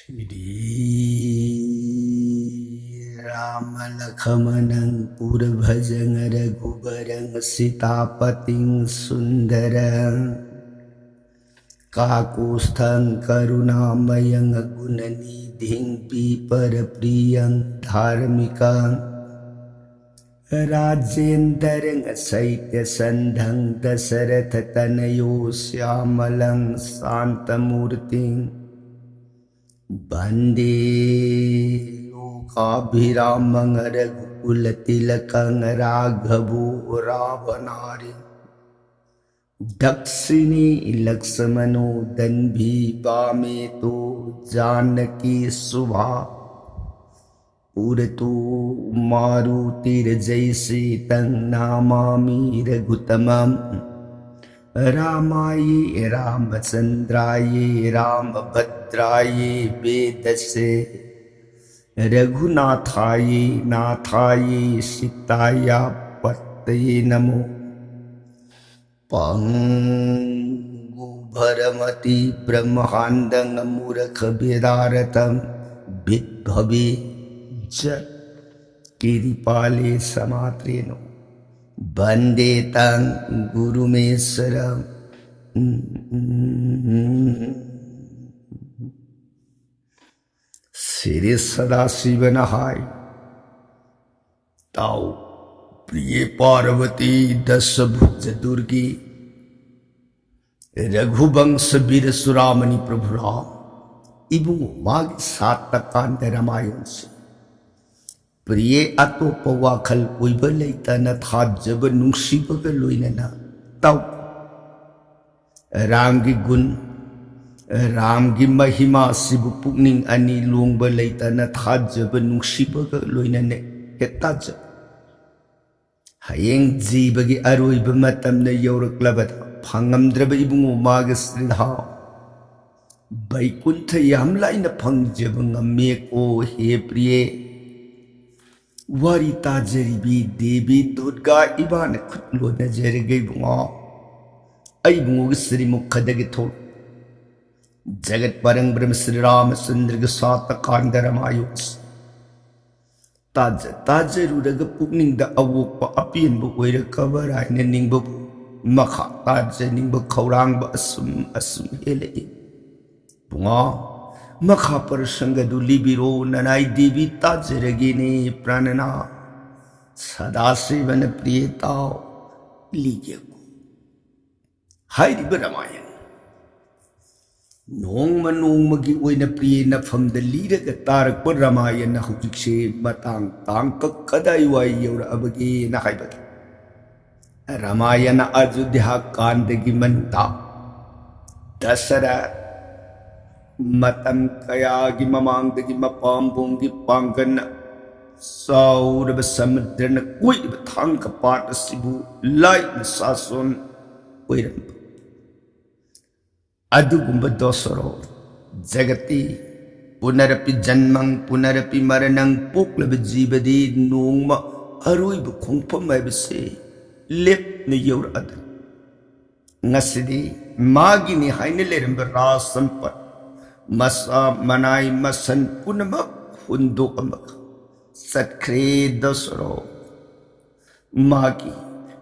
Shri Rama Lakhamanang Purabhajang Raghubarang Sitapating Sundarang Kakusthang Karunamayang Gunanidhing Piparapriyang Dharmikang Rajendarang Saitya Sandhang Dasaratha Tanayo Syamalang Santamurting Bande Lokabhiramang Raghukulatилakang Raghavu Ravanari Dakshini Laksamano Danbhi Bameto Janaki Subha Puratu Marutir Jaisi Tang Namami Raghutamam Ramaye Ramachandraye Ramabhadraye Vedase Raghunathaye Nathaye Sitaya Pattaye Namo Pangu Bharamati Brahmahandang Murakha Vedaratam Vidbhavi Jat Kiripale Samatreno Bande tang Guru Mesaram Siri Sadasivanahai Tau Priye Parvati Dasabhuja Durgi Raghubangsa Veer Suramani Prabhuram Ibungu Magi Satakanda Ramayansi Priye atopa wakhal oiba leitana thajaba nungsibaga loinana tau Ramgi gun Ramgi mahima sibu pukning ani lungba leitana thajaba nungsibaga loinane hetaja Hayeng jibagi aroiba matamna yawraklabada phangamdraba ibungu maga sridha Vaikuntha yamlaina phangjaba ngamme ko he priye Warita jaribi Devi Durga Ibana Kutlo na jarigay bunga ay bungo Sri Mukhadagi thol Jagat parang Brahma Sri Ramachandra Sata Kandaramayos Taja Rudaga Pukning da awok pa apian bu Waira kabaray na ningbo Makha taja ningbo kaurang ba asum hele bunga Makha Parasangadu Libiro Nanai Devi Tajaragini Pranana Sadasivana Priyatao Ligyaku Haidi Baramayan Nong magi Wina Priyana from the leader Tarak Paramayan na Hujikse Batang Tangka Kadaiwai Yura Abagi Nakaibagi Ramayana Ajudhya Kandagi Manta Dasara Matam kayagi mamangdagi mapambonggi pangana Sauraba samudrana kuiba thangka pata sibu Lai na sason uiramba Adugumba dosaro Jagati Punarapi janmang punarapi maranang puklaba jibadi Nungma aruiba kongpamaybase Lep na yawra adan Ngasidi Magi ni hainiliramba rasampat Masa manay masan punamak hundo amak Satkre dasaro Magi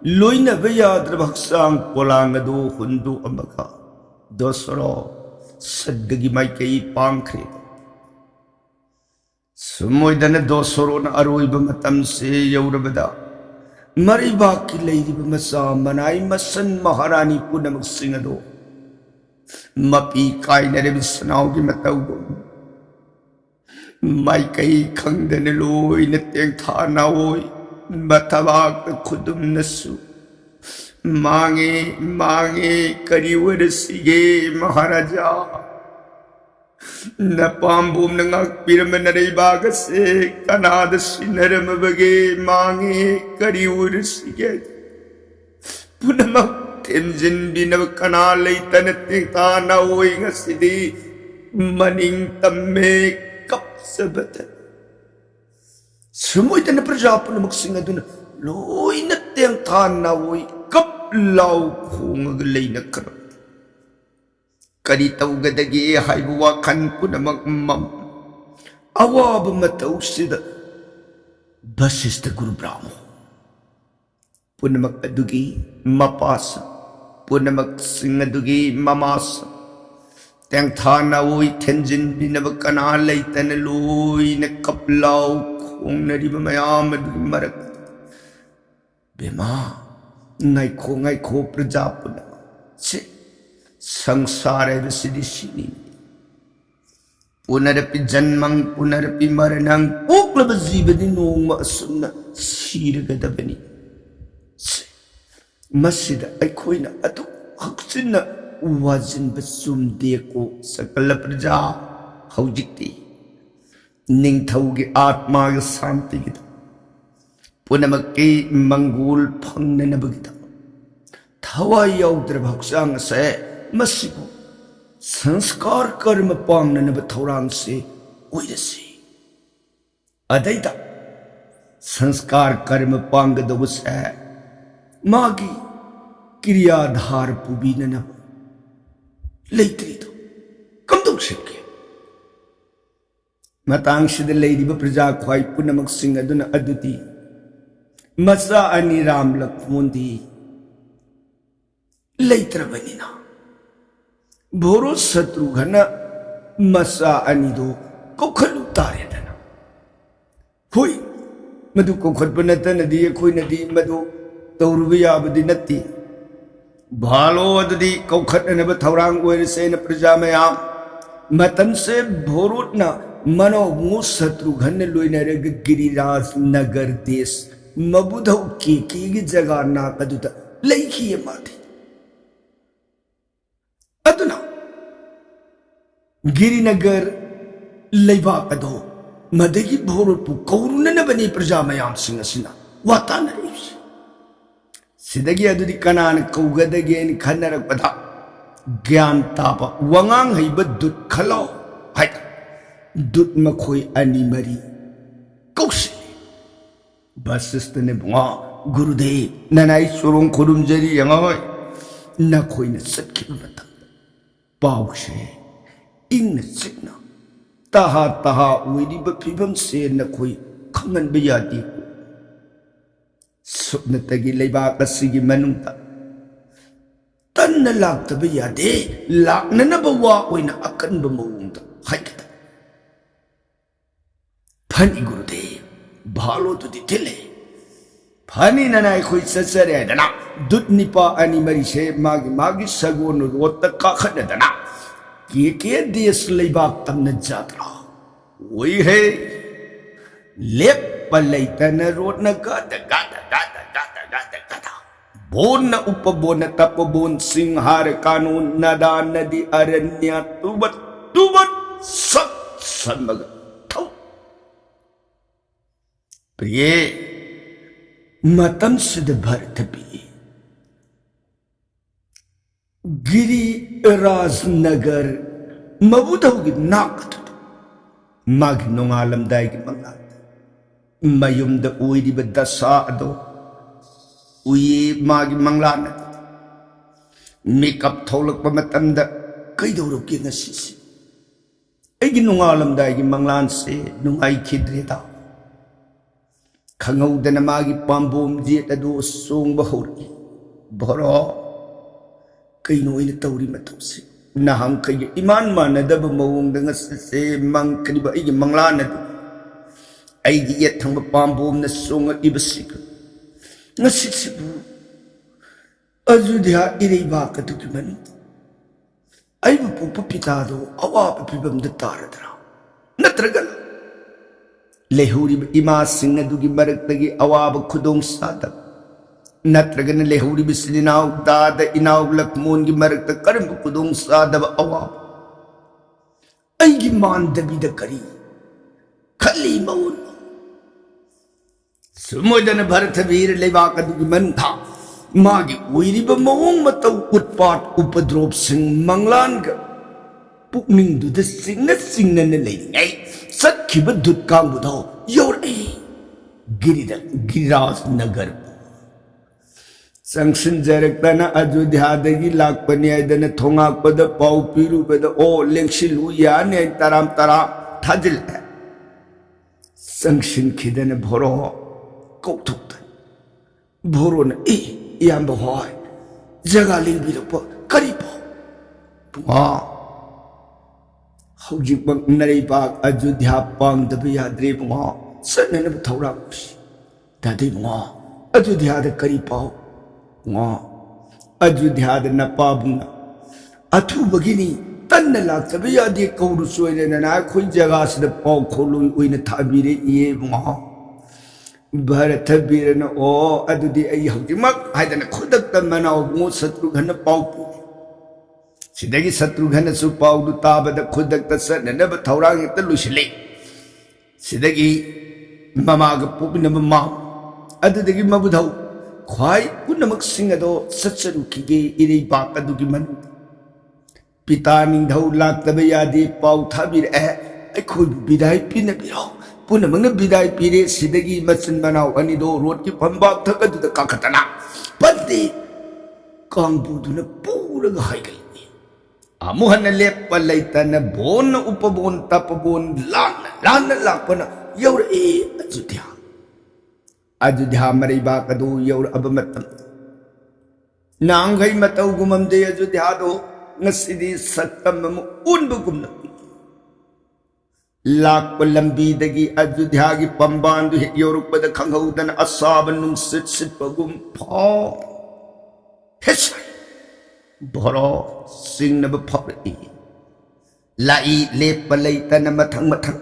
Loina bayadra baksang polangado hundo amaka Dasaro Sadagi may kay pangkre Sumoy dana dasaro na aroy ba matamse yawrabada Maribaki lady ba masa manay masan maharani punamak singado Mapi kai na rin sanaw gi matawag May kay kang daniloy na tiyang tanawoy Matawag na kudum na su Mange kariwara sige maharaja Napambum na ngakpiraman na rin bagas Kanada sinaramabagay mange kariwara sige Punamak Tenzin binakanalay tanating tanawoy nga sidi maning tamme kapsabatan. Sumoy na prajapo na magsinga doon loy na tiyang tanawoy kaplaw kung agalay na karap. ꯀꯔꯤ ꯇꯧꯒꯗꯒꯦ ꯍꯥꯏꯕ ꯋꯥꯈꯜ ꯄꯨꯝꯅꯃꯛ ꯑꯋꯥꯕ ꯃꯇꯧꯁꯤꯗ ꯚꯁꯤꯁꯊ ꯒꯨꯔꯨ ꯕ꯭ꯔꯍ꯭ꯃ ꯄꯨꯝꯅꯃꯛ ꯑꯗꯨꯒꯤ ꯃꯄꯥꯁ ꯄꯨꯝꯅꯃꯛꯁꯤꯡ ꯑꯗꯨꯒꯤ ꯃꯃꯥꯁ ꯇꯦꯡꯊꯥꯅ ꯑꯣꯏ ꯊꯦꯟꯖꯤꯟꯕꯤꯅꯕ ꯀꯅꯥ ꯂꯩꯇꯅ ꯂꯣꯏꯅ ꯀꯞꯂꯥꯎ ꯈꯣꯡꯅꯔꯤꯕ ꯃꯌꯥꯝ ꯑꯗꯨꯒꯤ ꯃꯔꯛ ꯕꯦꯃꯥ ꯉꯥꯏꯈꯣ ꯉꯥꯏꯈꯣ ꯄ꯭ꯔꯖꯥ ꯄꯨꯝꯅꯃꯛ ꯁꯤ संसार है सिद्धि सिनी पुनरपि जन्मं पुनरपि मरणं पोक्लब जीवदि नोंग असुमना सीरगदबनी मसिदा अखोइना अदु हक्सिना वाजिनब सुमदेको सकल प्रजा हौजिक्ति निंगथौगे आत्मागे शांतिगिद पुनमक्के मंगोल फंगननबगिद थवाई याउद्रब हक्सांग से मसिबु संस्कार कर्म पांगनब थौरांग से ओइरसी अदैदा संस्कार कर्म पांगदबसे मागी क्रियाधार पुबीननब लेत्रिदो कमदौ शिके मतांगसिद लेरिब प्रजा ख्वाई पुनमक सिंग अदुना अदुदी मसा अनि राम लक्ष्मणदी लेत्रबनिना भोरो शत्रुघ्न मसा अनिदो कौखलु तारेदना होई मधु कौखलप नतनदी अखोइनदी मधु तौरुब याबदि नत्ति भालो अदुदी कौखलनब थौरांग ओइरसेन प्रजा मयाम मतम से भोरोटना मनोमो शत्रुघ्न लोइनरग गिरिराज नगर देश मबुधौ की जगह ना अदुदा लैखिए माथि अदुना गिरिनगर लेबाक अदो मदगी भोरपु कौरुननबनी प्रजा मयाम सिंह असिना वातानरिस सिदगी अदुदी कनान कौगदगेन खनरपदा ज्ञान ताप वंगांग हैब दुत खलो हाय दुत मखोई अनि मरी कौशि वशिष्ठ ने बुआ गुरुदेव ननाई सुरों खुरुमजरी यंगाय नखोइना सत्खिबा मतम पाउशे इन चिकना तहा तहा उइरिब फिबम से नखोई खंगनब यादी सुप्नतगी लेबाक असिगी मनुंगता तन्न लाक्तब यादे लाक्ननब वा ओइना अकनब मउंगता हाइकता फनी गुरुदेव भालो तुदी थिले फनी ननाई खोई ससरे दना दुत निपा अनि मरी से मागी मागी सगोन रोत काखनदना के देश लेबाक तमन जात्रा वही है लेप पलैतन रोन गाद गाद गाद गाद गाद गाद बोन उपबोन तपबोन सिंहार कानून नदा नदी अरण्य तुबत तुबत सत समग थौ प्रिय मतम सिद्ध भरत भी गिरी राजनगर मबुधौगी नाकत मागी नोंगालमदाइगी मंगला मयुमद ओइरिब दशा अदो उये मागी मंगलान मेकअप थौलक मतमद कईदौरके ngasi अगी नोंगालमदाइगी मंगलान से नुंगाई खिद्रेदा खंगौदन मागी पाम्बोम जेट अदो सोंग बहौरी भरो कईनो इन तौरी मतौसे नहंग कई इमान मानदब मवोंग ngasi मंगकरिब अगी मंगलान अदो अगी यथंग पाम्बोम न सोंग इबसिक ngasi सिबु अयोध्या इरेबा कतुकी मनु अइब पोप पितादो अवाप पिबम द तारदरा नत्रगन लेहूरी इमा सिंह अदुगी मरक्तगी अवाब खुदोंग सादब नत्रगन लेहूरी बिस्लिनाव दाद इनाव लक्ष्मण की मरक्त कर्म खुदोंग सादब अवाब अइगी मानदबीद करी खली मौन सुमोदन भरत वीर लेबाक अदुगी मन था मागी उइरिब मौंग मतौ उत्पात उपद्रोप सिंह मंगलानग पुकनिंग दुद सिंगन लेngay सत्खिब दुत्कांग बुधौ योर गिरिराज नगर ꯆꯪꯁꯤꯟꯖꯔꯛꯇꯅ ꯑꯌꯨꯙ꯭ꯌꯥꯗꯒꯤ ꯂꯥꯛꯄꯅꯤ ꯍꯥꯏꯗꯅ ꯊꯣꯉꯥꯛꯄꯗ ꯄꯥꯎ ꯄꯤꯔꯨꯕꯗ ꯑꯣ ꯂꯦꯡꯁꯤꯜꯂꯨ ꯌꯥꯅꯤ ꯍꯥꯏ ꯇꯔꯥꯝ ꯊꯥꯖꯤꯜꯂꯦ ꯆꯪꯁꯤꯟꯈꯤꯗꯅ ꯚꯣꯔꯣ ꯀꯧꯊꯣꯛꯇꯅ ꯚꯣꯔꯣꯅ ꯏꯌꯥꯝꯕ ꯍꯣꯏ ꯖꯒꯥ ꯂꯦꯡꯕꯤꯔꯛꯄ ꯀꯔꯤ ꯄꯥꯎ ꯄꯨꯡꯉꯣ ꯍꯧꯖꯤꯛꯃꯛ ꯅꯔꯩꯕꯥꯛ ꯑꯌꯨꯙ꯭ꯌꯥ ꯄꯥꯡꯗꯕ ꯌꯥꯗ꯭ꯔꯦ ꯄꯨꯡꯉꯣ ꯆꯠꯅꯅꯕ ꯊꯧꯔꯥꯡꯁꯤ ꯗꯥꯗꯤ ꯄꯨꯡꯉꯣ ꯑꯌꯨꯙ꯭ꯌꯥꯗ ꯀꯔꯤ ꯄꯥꯎ ꯄꯨꯡꯉꯣ ꯑꯌꯨꯙ꯭ꯌꯥꯗ ꯅꯄꯥꯕꯨꯡꯅ ꯑꯊꯨꯕꯒꯤꯅꯤ ꯇꯟꯅ ꯂꯥꯛꯇꯕ ꯌꯥꯗꯦ ꯀꯧꯔꯨ ꯆꯣꯏꯔꯦꯅ ꯑꯩꯈꯣꯏ ꯖꯒꯥꯁꯤꯗ ꯄꯥꯎ ꯈꯣꯜꯂꯣꯏ ꯑꯣꯏꯅ ꯊꯥꯕꯤꯔꯛꯏꯌꯦ ꯄꯨꯡꯉꯣ ꯚꯔꯊ ꯕꯤꯔꯅ ꯑꯣ ꯑꯗꯨꯗꯤ ꯑꯩ ꯍꯧꯖꯤꯛꯃꯛ ꯍꯥꯏꯗꯅ ꯈꯨꯗꯛꯇ ꯃꯅꯥꯎ ꯕꯨꯡꯉꯣ ꯁꯇ꯭ꯔꯨꯘꯅ ꯄꯥꯎ ꯄꯤꯔꯦ सिदगी शत्रुघ्न पाद ताबद खुदक चनब थौरांग हेक्ता लुसिले सिदगी ममाग पोकनब मा अदुदगी मबुधौ ख्वाई पुनमक सिंगदो सचरुखिगे इरेबाक अदुगी मन पिता निंधौ लाक्तब यादे पाउ थाबिर अखोई बिदाय पिनबिरो पुनमंग बिदाय पिरे सिदगी मचन मनाव अनिदो रोड की फंबाक थकदुद काखतना पद्दे कांगबुदुन पूरग हाइगई अमुहन लेप लैतन बोन उपबोन तपबोन लान लापना यौर अयोध्या अयोध्या मरैबाक अदु यौर अब मतम नांगई मतौ गुममदे अयोध्या दो ngasiदी सत्तम उनबगुमन लाप लंबीदगी अयोध्या की पंबान दु हेक यौरपद खंगौदन असाब नुंसित सिटपगुम फा हेस भरो सिंगनब फरई लाई लेप लैतन मथंग मथंग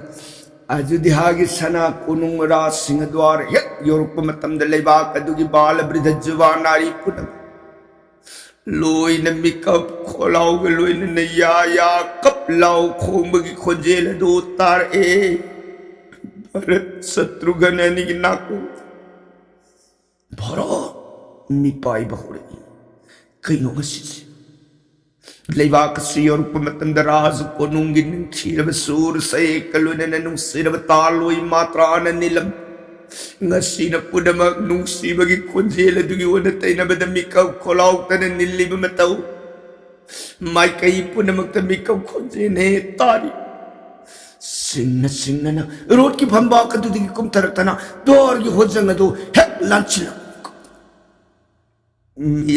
अयोध्या की सना कुनुंग रा सिंह द्वार हेक यौरप मतमद लेबाक अदुगी बाल वृद्ध जुवान नारी पुनम लोइन मिकप खोलाउ लोइन नया या कप लाउ खोंबगी खोजेल दो तार भरत शत्रुघ्न नि नाको भरो मिपाई बहुरे कईनो गसिस लेबाक सियोरप मतमद राज कोनुंगी निंखिरब सूर से कलुनन नुसिरब तालोई मात्रान Nilam ngasi na punamak nungsi bagi konjel adugi wana tainabada mikaw kolaw tanan nilib mataw mai kai punamak ta mikaw konjel ne tari singna na road ki phamba ka dudigi kum taratana dor gi hojang adu hek lanchila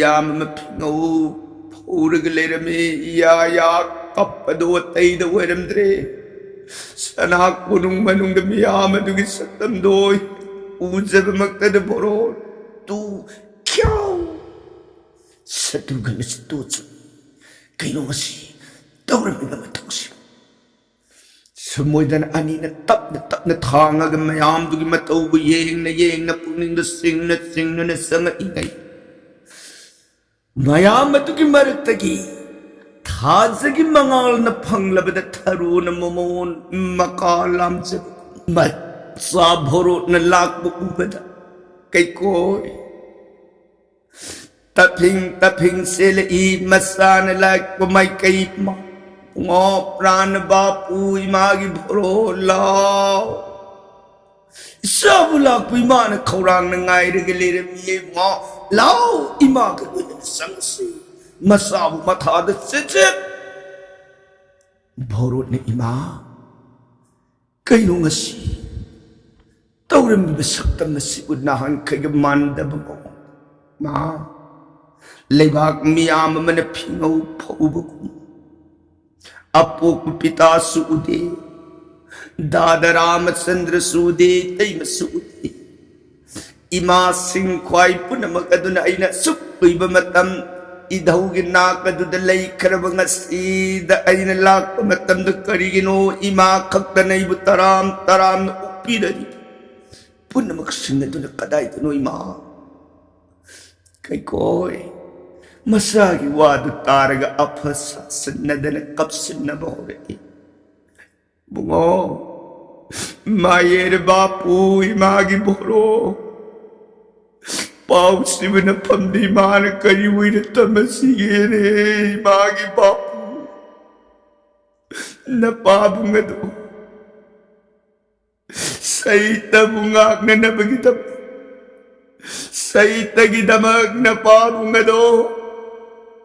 yam ma phingau phurag lerame ya kapado taida weramdre sanak punung manung da miyam adugi satam doy उजब मक्तद बोरो तू क्यों शत्रुघ्न से तोच कईनो मसी तौरमिब मतौसी समुदन अनि न तपन थांगग मयाम दुगी मतौबु Young न पुनिंग सिंग न संग इंगई मयाम दुगी मरतगी थाजगी मंगाल न फंगलबद थरु न मोमोन मकालाम से मत सा भोरो न लाक बुबदा कई कोई तफिंग सेल ई मसान लाक पमाई कई मा ngो प्राण बापू इमागी भोरो लाओ सब लाक पुमान खौरांग न ngai rege le mi ngो लाओ इमा के संगसी मसाबु मथा द से भोरो ने इमा कईनो ngasi तौरमी सकतम नाहन खग मानदब मा लेबाक मियाम मन फिंगौ फौबगुम अपोक पिता सुदे दादा रामचंद्र सुदे तैम सुदे इमा सिंह ख्वाई पुनमक अदुन अइना सुक्कुइब मतम इधौगी नाक अदुद लैखरब ngasiद अइना लाक मतम द करिगिनो इमा खक्तनैबु तराम उपिररि पुनमक सिंगदुन कदाई दनो इमा कई कोई मसागी वाद तारग अफसा सन्नदन कपसिन बहोरे बुंगो मायेर बापू इमागी बोरो पाउ सिवन फमदी मान करी हुई तमसिगे रे इमागी बापू न पाबुंगदो सही तबुंगाक न बगी तब सैतगिदमक न पाबुंगदो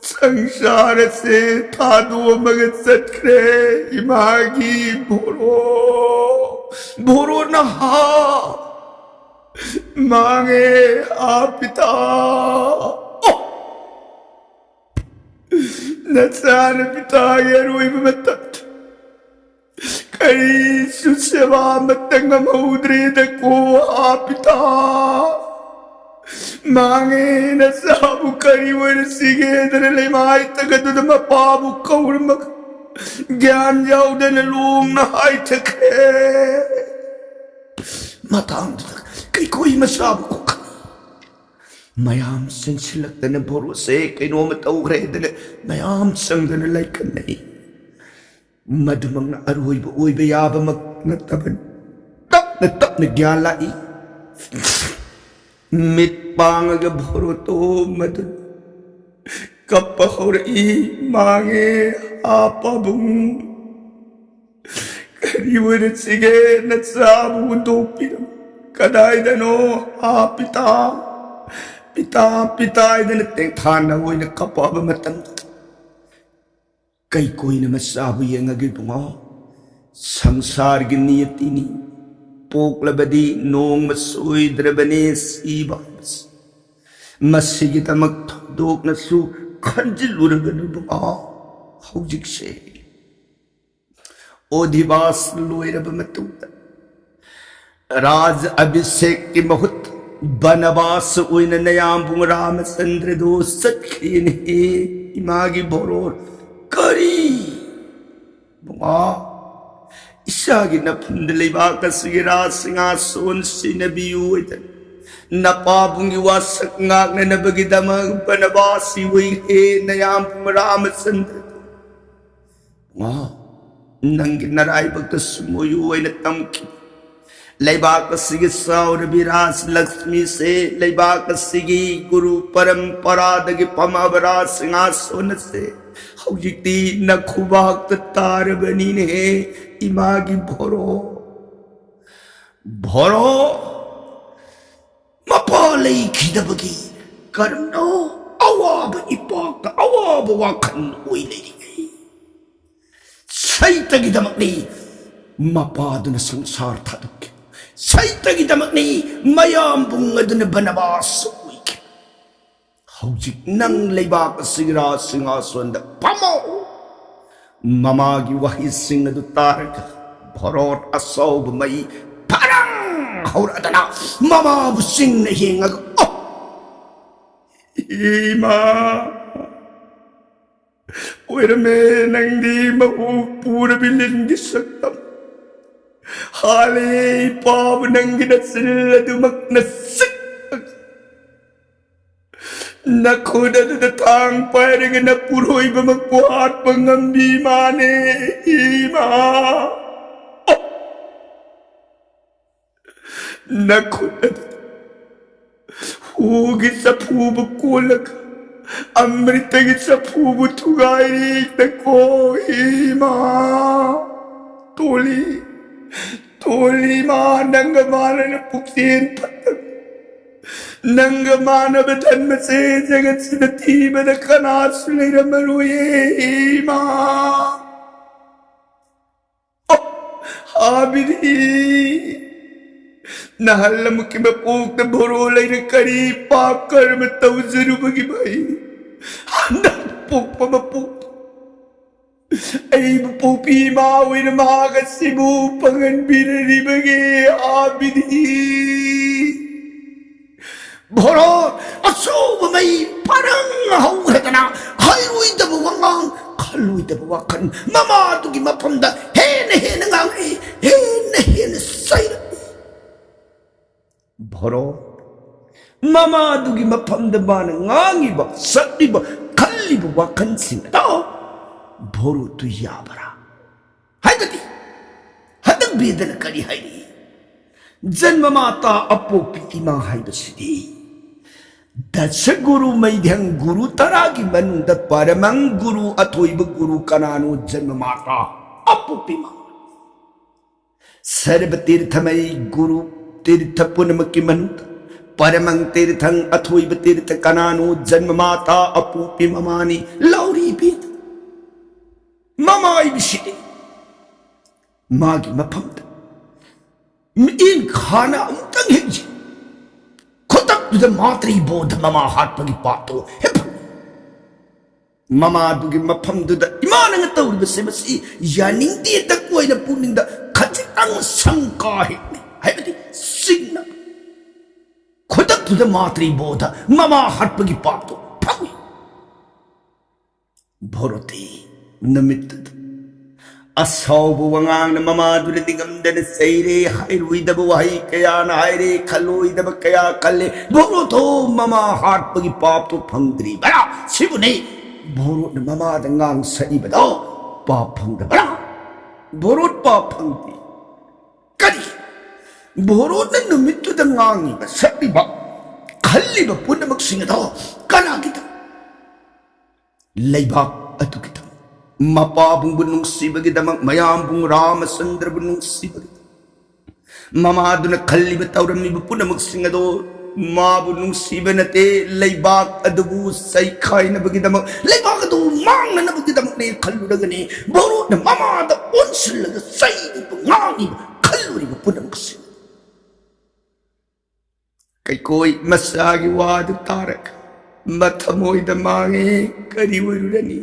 संसार से थादु मगत सत्रे इमागी भोरो नहा मांगे पिता नचान पिता ये रोई मत कई सुसेवा मतंग मौद्रे दको पिता मांगे न साबु करी वर सिगे दर ले माई तगद दम पाबु कौर मग ज्ञान जाऊ दन लूंग न हाई थके मतांग कई कोई मसाबु को मयाम सिंसिलक दन भोरो से कई नो मत उगरे दन मयाम संग दन लाइक नहीं मधुमंग अरुई ओई बेयाब मक न तबन तप न ज्ञान लाई मित पांग भोरो तो मद कपहरी मांगे आपबुंग करीवर सिगे न साबु दो पिरम कदाई दनो पिता पिता पिता इदन तें थाना वो इन कपाब मतन कई कोई न मसाबु येंगे बुंगा संसार की नियतिनी पोकलबदी नोंग मसोइद्रबने सीबा मस्सिगी तमक थोदोक नसु खंजिलुरगनु बुंगा हौजिक से ओधिवास लोइरब मतुत राज अभिषेक की बहुत बनवास उइन नयाम रामचंद्र दो सत्खीन हे इमागी भोरोर करी बुंगा इशागी न फुंदलेबा कसिरा सिंहासन सिनबियु इतन न पाबुंगी वासक ngaक न नबगी दम बनवासी हुई हे नयाम रामचंद्र वा नंग नराय भक्त सुमोयु वैन तमकी लेबाक सिगी साउर विरास लक्ष्मी से लेबाक सिगी गुरु परंपरा दगी पमावरा सिंहासन से हौजिक्ति न खुबाक तार बनी ने इमागी भोरो भोरो मपाले खिदबगी कर्मनो अवाब इपाक अवाब वाखन ओई लेरी गई सैतगी दमकनी मपादुन संसार थादुक सैतगी दमकनी मयाम बुंगदुन बनवास ओई हौजिक नंग लेबाक सिगरा सिंहासन द पमो ममागी वही सिंह दु तारक भरोट असौब मई परंग हौरदना ममाबु सिंह न हेंगग ओ इमा ओरमे नंगी महु पूर बिलिंगी सकतम हाले पाव नंगी नसिल्लदु मकनसिक न खुदद थांग पायरग न पुरोई बमकुहाट पंगम्बी माने इमा न खुदद हुगी सफूब कोलक अमृत की सफूब थुगाई तको इमा तोली तोली मा नंग मारन पुक्सेन पतक नंग मानव जन्म से जगत सिद्धि बद कनास लिरमरुये मां हाबिरी नहलम के बपोक भोरो लेर करी पाकर में तवजरु बगी भाई न पोक बपोक ऐ बपोपी माविर मागसिबु पंगन बिररी बगे हाबिरी भोरो असोब मई परंग हौरदना हाइरुई दब वंगांग खलुई दब वाखन ममा तुगी मफमद हेन हेन ngang हेन सैर भोरो ममा तुगी मफमद बान ngangiba satliba खल्लिबा वाखन सिंदा भोरो तु याबरा हाइबती हदक बेदन करी हाइरी जन्म माता अपोपी इमा हाइबसिदी दशगुरु मैध्यं गुरु तरा की मनुंद परमं गुरु अथोइब गुरु कनानो जन्म माता अपुपिमा सर्व तीर्थमय गुरु तीर्थ पुनम की मनुंद परमं तीर्थं अथोइब तीर्थ कनानु जन्म माता अपूपी ममानी लौरी बीत ममाई बिशिदे मागी मफमद इन खाना उमतंग हेजी खुतक तुझे मातरी बोध ममा हाथ पगी पातो हेप ममा दुगी मफम दुदा इमानंग तौर बसे बसी यानिंग तक कोई न पुनिंग दा खजितंग शंका है सिग्ना खुदक तुझे मातृ बोध ममा हट पगी पातो फगुई भोरती नमित असौब वंगांग ममा दुरे दिगमदन सैरे हाइरुइदब वही कया नायरे खलोइदब कया कल्ले भोरो ममा हट पगी पातो फंगद्री बड़ा शिव ने भोरो ममा दंगांग सई बदो पाप फंगद बड़ा भोरो पाप फंगदी करी बोरोन नुमित्तु दंगांगी बसबिबा खल्लिबा पुनमक सिंगदो कनागिदा लैबाक अतुकिदा मपा बुंगु नुंगसिबगिदमक मयाम बुंग रामचंद्र बुंगसिबगिदा ममादुन खल्लिबा तौरमिबा पुनमक सिंगदो माबु नुंगसिबनते लैबाक अदबु सैखाइनबगिदमक लैबाक अदु मांगनबगिदमक ने खल्लुदगने बोरोन ममादा ओनसिलगा सैगिबा ngangiba खल्लुरिबा पुनमक सिंग कई कोई मसागी वाद तारक मथमोई दमागे करी वरुरनी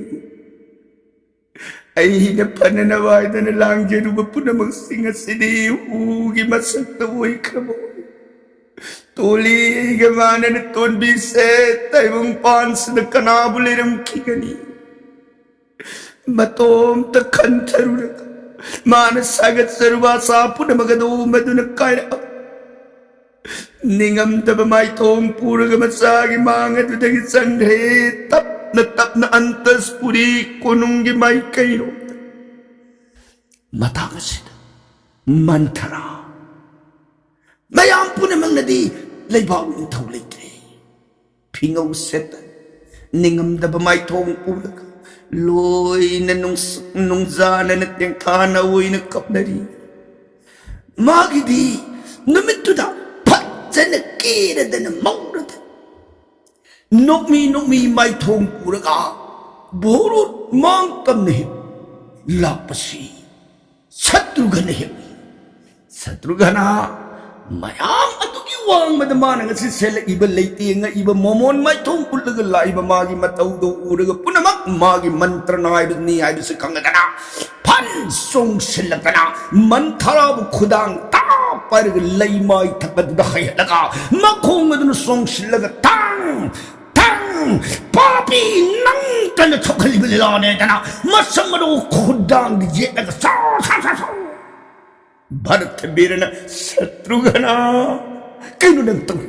अहीन पनन वायदन लांगे रुब पुनमक सिंग सिदी उगी मसक तो वही खबो तोली गमानन तोन भी से तैवंग पांस द कनाबुलेरम खिगनी मतोम त खंथरुरक मानसागत सर्वासा पुनमगदो मदुन काय निगम तब माई थोंग पूरग मसागी मांग तुदगी संघे तपन अंतस्पुरी कोनुंगी माई कईरो मतागसिद मंथरा मयाम पुनमंग नदी लैबाग निंथौ लेते फिंगौ सेत निगम तब माई थोंग पूरग लोइन नुंगजानन तेंखाना ओइन कपनरी मागिदी नुमित्तुदा जन केरदन मौरद नोकमी माई थोंग पूरगा बोरो मांग तम नहीं लापसी शत्रुघ्न है शत्रुघ्ना मयाम अतुकी वांग मद मानग से सेल इब लेतींग इब मोमोन माई थोंग पुलग लाइब मागी मतौ दो उरग पुनमक मागी मंत्र नाइब नी आइब से कंगदना फन सोंग सिलगना मंथराब खुदांग पर लई माई थकद दखय लगा मखोंग दन सोंग सिलग तांग तांग पापी नंग तन थखली बिलाने तना मसंगरो खुदांग ये लग सा सा सा सा भरत बीरन शत्रुघ्ना कइनु नंग तंग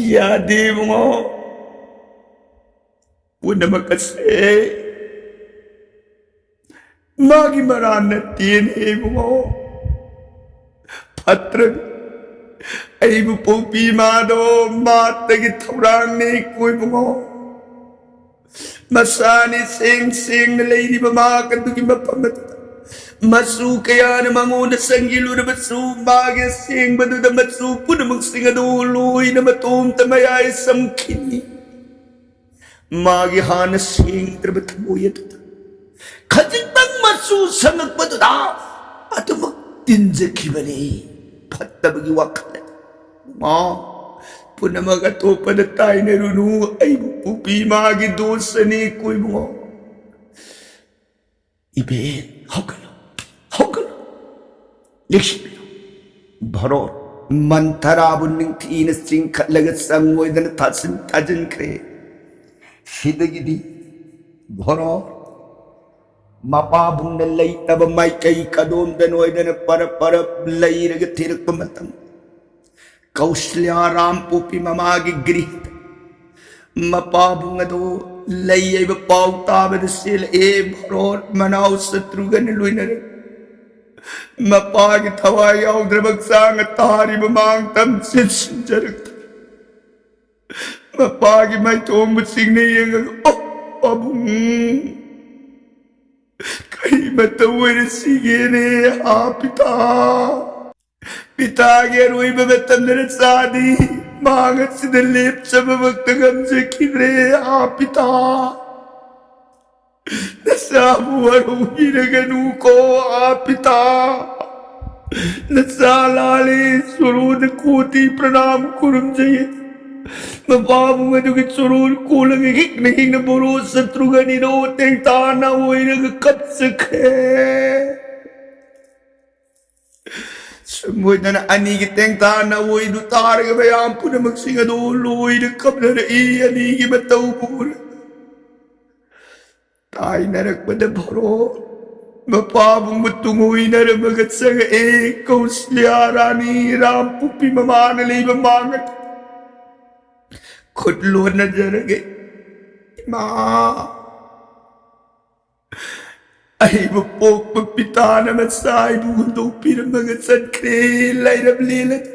यादे मो पुनमकसे मागी मरान तीन है मो पत्र अइबु पोपी मादो मातगी थौरांगने कोई मो मसानी सिंग लेरी बमा कदुगी मपमत मसू कयान मंगोन संगिलुर बसू मागे सिंग बदुद मसू पुनमक सिंग दो लोई न मतोम तमयाय समखिनी मागे हान सिंग द्रबत मोयत खजितंग मसू संगक बदुदा अतमक तिंजखिबने फत्तबगी वखल मा पुनमग तोपद ताइने रुनु अइबु पुपी मागे दोसने कोई मो इबे हकल भरो मंथराबु निंथीन सिंखलग संगोयदन थासिन थाजन क्रे सिदगिदी भरो मपा बुंग लई तब माई कई कदोम दनोयदन पर लईरग थिरक मतम कौशल्या राम पुपी ममागी गृह मपा बुंग दो लई एब पाउताबद सेल ए भरो मनाउ शत्रुघ्न लुइनर मपागी थवाई औद्रबक सांग तारी बमांग तम सिंजरक मपागी मैं तोम सिंगने यंग ओ अबुंग कई मतवर सिगेने हा पिता पिता के अरोइब मतमदन सादी मांगत सिद लेप सब वक्त गमजे किरे आ पिता नसाबु अरोगी रगनु को आ पिता नसालाले सुरूद कोती प्रणाम कुरुम जये मबाबु मधुगे सुरूद कोलगे हिक नहीं न बोरो शत्रुगनि रो तेंता ना ओइरग कब सखे मोइदन अनि की तेंता ना ओइदु तारग बयाम पुनमक सिंह दो लोइद कबनर ई अनि की मतौ पुर ताई नरक बद भरो मपाबु मुतुंगोई नर मगत संग एक कौशल्या रानी राम पुपी ममान लेब मांगत खुद लो नजर गे मां अहिब पोक पिता नम साई बुंदो पीर मगत सनक्रे लाइरब लेलत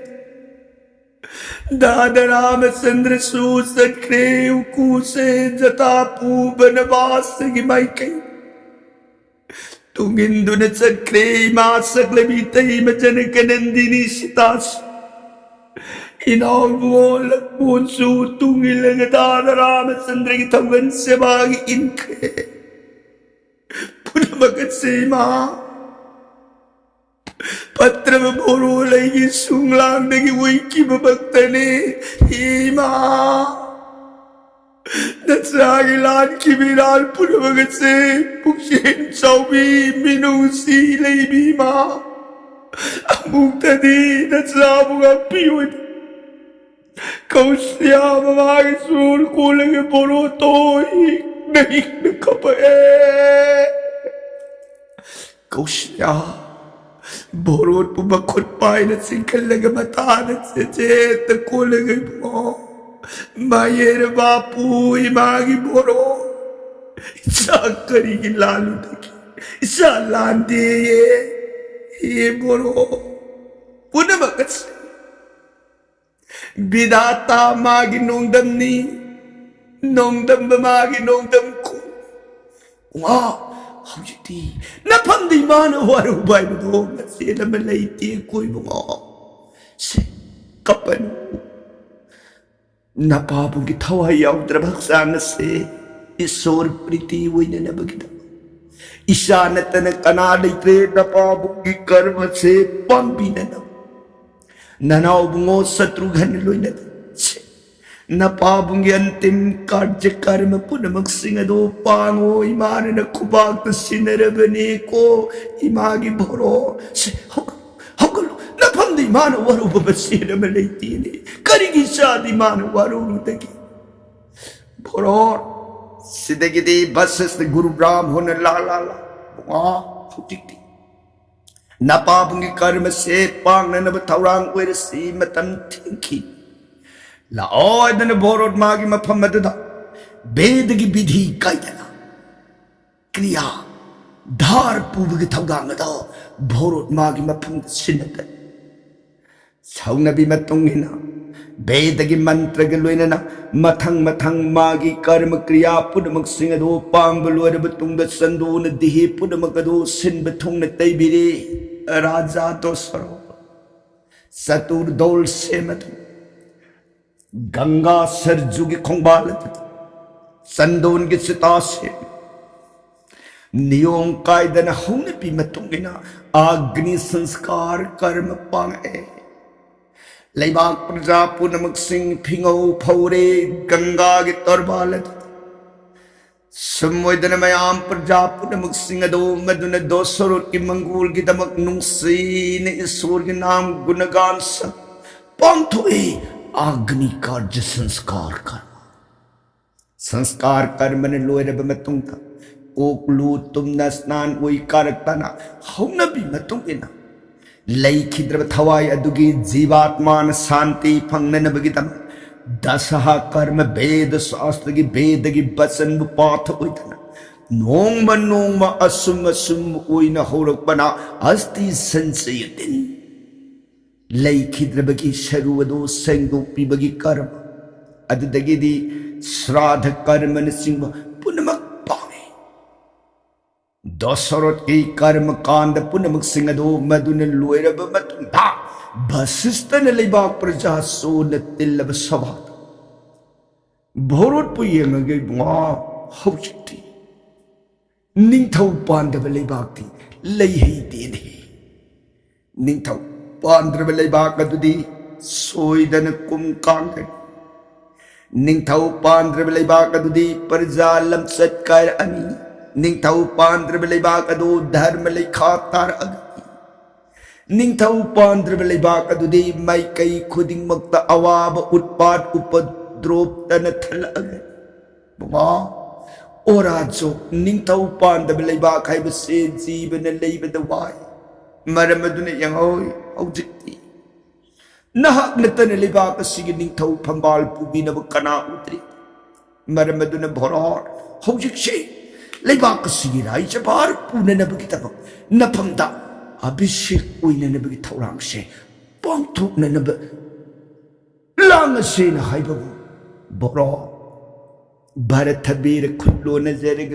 दादा राम चंद्र सु सनक्रे उकू से जता पू बनवास की माइके तुंगिंदु न सनक्रे मां सकले बीतई मजन कनंदिनी सितास इनाम बोल बोंसु तुंगिलंग दादा राम चंद्र की थवन से बागी इनके पुनमगत से मां पत्र में बोरो लगी सुंगलांग की वही की बक्तने हे मां नसरागी लान की बिराल पुनमगत से पुक्षेन चौबी मिनुसी लई भी मां मुक्तदी नसराबुगा पियोद कौशल्या ममागे सूर को लगे बोरो तो ही नहीं कपे कौशल्या बोरोट पुबा खुद पाए न सिंकल लगे बता न चेत को लगे बो मायर बापू इमागी बोरो इच्छा करी की लालू तकी इच्छा लांदे ये बोरो पुनः मगत विधाता मागी नोंदमनी नोंदम मागी नोंदम को वाह हौजिती नफमदी मान वारु बाइबदो मसेल मलैती कोई बुंगो से कपन नपाबु की थवाई याउद्र भक्सान से ईश्वर प्रीति वइने नबगिदा ईशानतन कना लेते नपाबु की कर्म से पंबीने न ननाव बुंगो शत्रुघ्न लोइने नपाबुंगे अंतिम कार्य कर्म पुनमक सिंह दो पांगो इमान न खुबाक सिनरबने को इमागी भरो से हगलो नफंदी मान वरु बबसीर में लेती ने करेगी शादी मान वरु रुदगी भरो सिद्धगी दी बस गुरु ब्राह्मण ला ला ला वाह फुटिती नपाबुंगे कर्म से पांग न बथौरांग वेर सी मतम थिंकी लाओदन बोरोट मागी मफम मददा वेद की विधि कायना क्रिया धार पूब की थौदांग दा बोरोट मागी मफम सिनत सौनबी मतुंगिना वेद की मंत्र के लोइना मथंग मथंग मागी कर्म क्रिया पुनमक सिंह दो पांग लोर बतुंग संदोन दिहे पुनमक दो सिन बथुंग तैबिरे राजा तो सरो सतुर दौल से मत गंगा सरजू की खोंबाल संदोन की सिता से नियम कायदन होने भी मतुंगिना अग्नि संस्कार कर्म पांगे लेबाक प्रजा पुनमक सिंह फिंगो फौरे गंगा की तरबाल संवेदन मयाम प्रजा पुनमक सिंह दो मधुन दो सरोर की मंगूल की दमक नुंसीन ईश्वर के नाम गुणगान सब पंथोए अग्नि कार्य संस्कार कर्म ने लोयर बमतुंगा ओकलू तुम न स्नान वही कारकता ना हम न भी मतुंगे ना लई खिद्र थवाई अदुगी जीवात्मान शांति फंगन बगितम दशहा कर्म वेद शास्त्र की वेद की बचन पाठ होइतना नोंग असुम असुम ओइना होरकपना अस्ति संचय दिन लई खिद्रबगी शरुवदो सेंगोपीबगी कर्म अदुदगिदी श्राद्ध कर्म निसिंह पुनमक पावे दशरथ की कर्म कांड पुनमक सिंह दो मधुन लोयरब मतुंदा वशिष्ठ ने लेबाक प्रजा सोन तिल्लब सभा भोरोट पु येंगे बुआ हौजिक्ति निंथौ पांडव लेबाक्ति लैहै देने निंथौ पांडव लेबाक अदुदी सोइदन कुम कांगन निंथौ पांडव लेबाक अदुदी प्रजा लमसत कर अनि निंथौ पांडव लेबाक अदु धर्म लेखा तार अगि निंथौ पांडव लेबाक अदुदी माइकई खुदिंग मक्ता अवाब उत्पाद उपद्रोप तन थल अगि बुआ ओराजो निंथौ पांडव लेबाक हाइबसे जीवन लेबद वाय मरम अदुने यंगोय हौजिक्ति नहक नतन लेबाक सिगी निंथौ फंबाल पुबिनब कना उतरी मरम अदुने भोरोट हौजिक्से लेबाक सिगी राइजबार पुननबगी तबक नफमदा अभिषेक ओइननबगी थौरांगसे पांथोकननब लांगसे न हाइबबु बोरो भरत बीर खुल्लो नजरग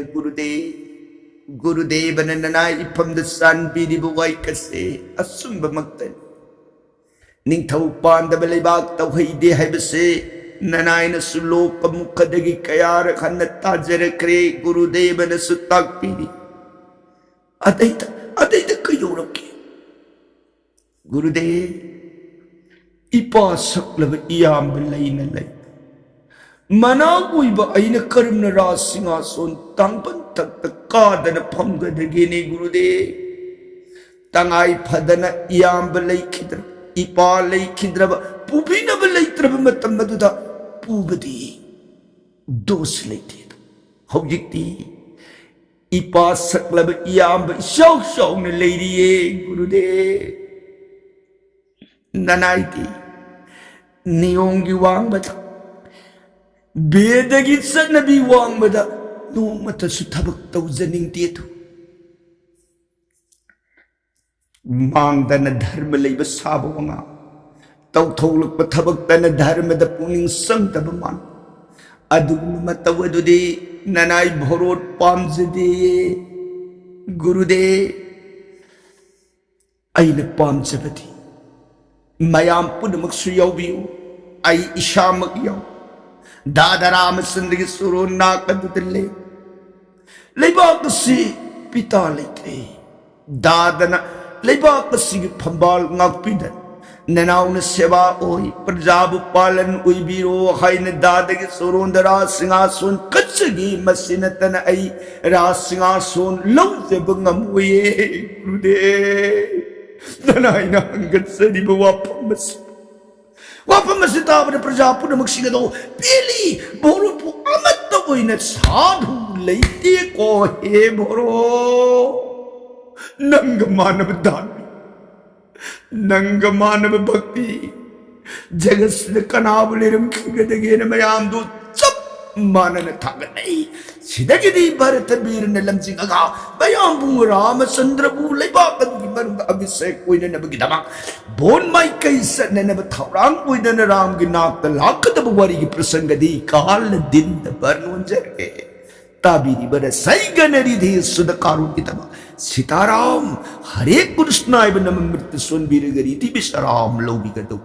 गुरुदेव ननाय इफमद सानबीरिबु वाइकसे असुंब मक्तन निंथौ पांडव लेबाक तौहैदे हाइबसे ननायन सुलोक मुखदगी कयार खन्न ताजरक्रे गुरुदेव न सुताक पीरी अदैत कयोरके गुरुदेव इपा सकलब इयाम लैन लै मनागुइब अइन कर्मन रासिंहासन तांपन तक कादन फमगदगेने गुरुदेव तंगाई फदन इयाम लैखिद्र इपा लैखिद्रब पुबिनब लैत्रब मतम मदुदा पुबदी दोष लेते हौजिक्ति इपा सकलब इयाम शौ शौ ने लेरिए गुरुदेव ननाइती नियोंगी वांगबदा बेदगी सनबी वांगबदा नोमतसु थबक तौजनिंगतेतु मांगदन धर्म लेब साबोंगा तौथौलक थबक्तन धर्मद पुनिंग संगतब मान अदुगुम तवदुदे ननाई भोरोट पामजदे गुरुदेव अइन पामजबदी मयाम पुनमक्सु यौबियु आई इशामक यौ दादा रामचंद्र की सुरो नाकदुदले लेबाक से पिता लेते दादना लेबाक से फंबाल ngakpidan ननाउन सेवा ओई प्रजाब पालन उइबिरो हाइन दादगे सोरोंदरा सिंहासन कच्चगी मसिनतन आई रा सिंहासन लौजे बंगमुए गुरुदेव ननाइना अंगत्सरी वापमस ताबन प्रजा पुनमक्सिगदो पेली बोरुपु अमत्त ओइना साधु लेते को हे बोरो नंग मानव दान नंग मानव भक्ति जगत कनाबलिरम खिगदगेन मयाम दो चप मानन थागनै सिदगिदी भरत बीर न लमजिंगा मयाम बु रामचंद्र बु लेबाकदगी मरुग अभिषेक ओइने नबगी दमा बोन माइ कैसन नब थौरांग ओइदन राम गी नाक लाकदब वरी गी प्रसंगदी काल दिन बरनोन जरके ताबीरी बर सैगनरी धी सुद कारू की दमा सीताराम हरे कृष्णाय नम मृत सोन बीर गरी ती बिसराम लोबी गदो